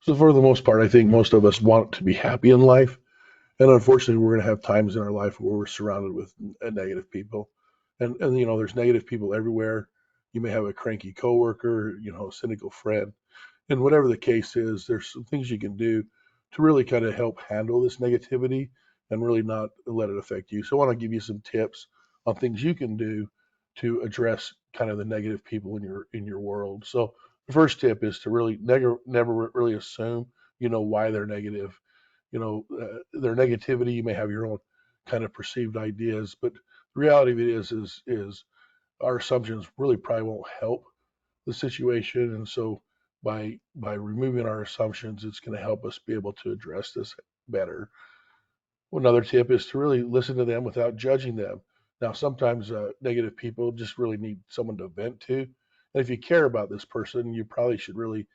So for the most part, I think most of us want to be happy in life. And unfortunately, we're going to have times in our life where we're surrounded with negative people. And, there's negative people everywhere. You may have a cranky coworker, a cynical friend. And whatever the case is, there's some things you can do to really kind of help handle this negativity and really not let it affect you. So I want to give you some tips on things you can do to address kind of the negative people in your world. So the first tip is to really never really assume why they're negative. Their negativity. You may have your own kind of perceived ideas, but the reality of it is our assumptions really probably won't help the situation. And so by removing our assumptions, it's going to help us be able to address this better. Another tip is to really listen to them without judging them. Now, sometimes negative people just really need someone to vent to. And if you care about this person, you probably should really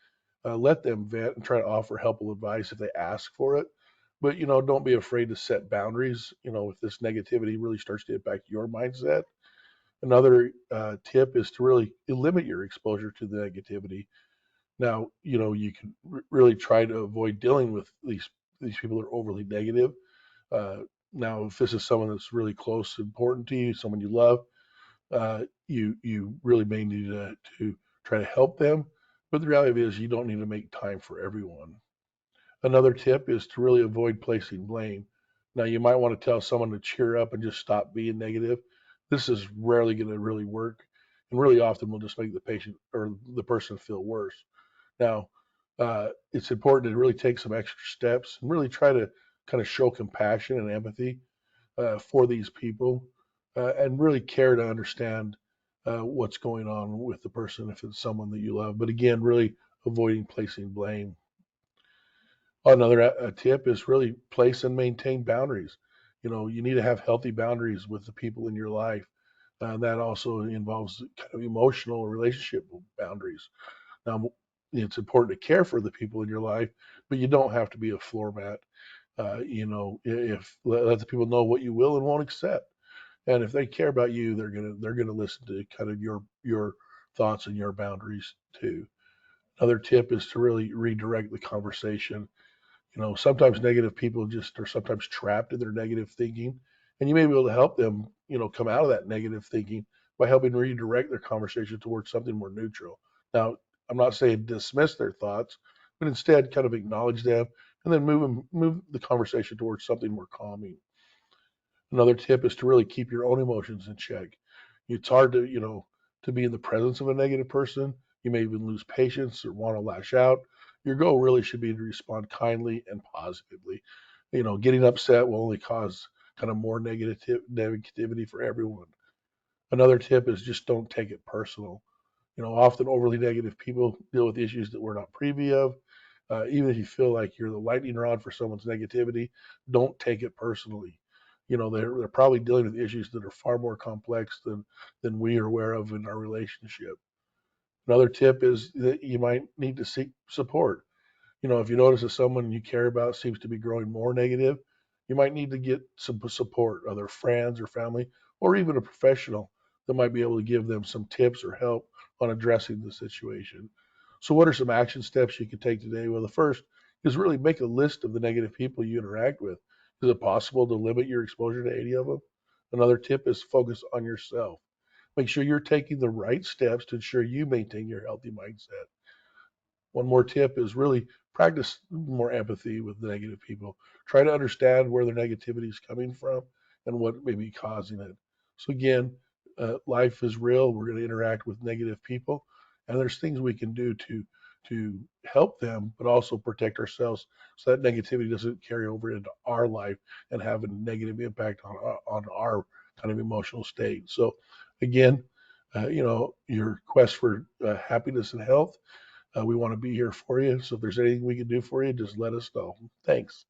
let them vent and try to offer helpful advice if they ask for it. But don't be afraid to set boundaries. If this negativity really starts to impact your mindset. Another tip is to really limit your exposure to the negativity. Now, you can really try to avoid dealing with these people that are overly negative. Uh, Now, if this is someone that's really close, important to you, someone you love, you really may need to try to help them. But the reality is, you don't need to make time for everyone. Another tip is to really avoid placing blame. Now, you might want to tell someone to cheer up and just stop being negative. This is rarely going to really work, and really often will just make the patient or the person feel worse. Now, it's important to really take some extra steps and really try to kind of show compassion and empathy for these people, and really care to understand what's going on with the person if it's someone that you love. But again, really avoiding placing blame. Another tip is really place and maintain boundaries. You need to have healthy boundaries with the people in your life. That also involves kind of emotional relationship boundaries. Now, it's important to care for the people in your life, but you don't have to be a floor mat. If let the people know what you will and won't accept, and if they care about you, they're gonna listen to kind of your thoughts and your boundaries too. Another tip is to really redirect the conversation. Sometimes negative people just are sometimes trapped in their negative thinking, and you may be able to help them, come out of that negative thinking by helping redirect their conversation towards something more neutral. Now, I'm not saying dismiss their thoughts, but instead kind of acknowledge them and then move the conversation towards something more calming. Another tip is to really keep your own emotions in check. It's hard to be in the presence of a negative person. You may even lose patience or want to lash out. Your goal really should be to respond kindly and positively. Getting upset will only cause kind of more negativity for everyone. Another tip is just don't take it personal. Often overly negative people deal with issues that we're not privy of. Even if you feel like you're the lightning rod for someone's negativity, don't take it personally. They're probably dealing with issues that are far more complex than we are aware of in our relationship. Another tip is that you might need to seek support. If you notice that someone you care about seems to be growing more negative, you might need to get some support, other friends or family, or even a professional that might be able to give them some tips or help on addressing the situation. So, what are some action steps you can take today? Well, the first is really make a list of the negative people you interact with. Is it possible to limit your exposure to any of them? Another tip is focus on yourself. Make sure you're taking the right steps to ensure you maintain your healthy mindset. One more tip is really practice more empathy with the negative people. Try to understand where their negativity is coming from and what may be causing it. So again, life is real. We're going to interact with negative people, and there's things we can do to help them, but also protect ourselves so that negativity doesn't carry over into our life and have a negative impact on our kind of emotional state. So again, your quest for happiness and health, we want to be here for you. So if there's anything we can do for you, just let us know. Thanks.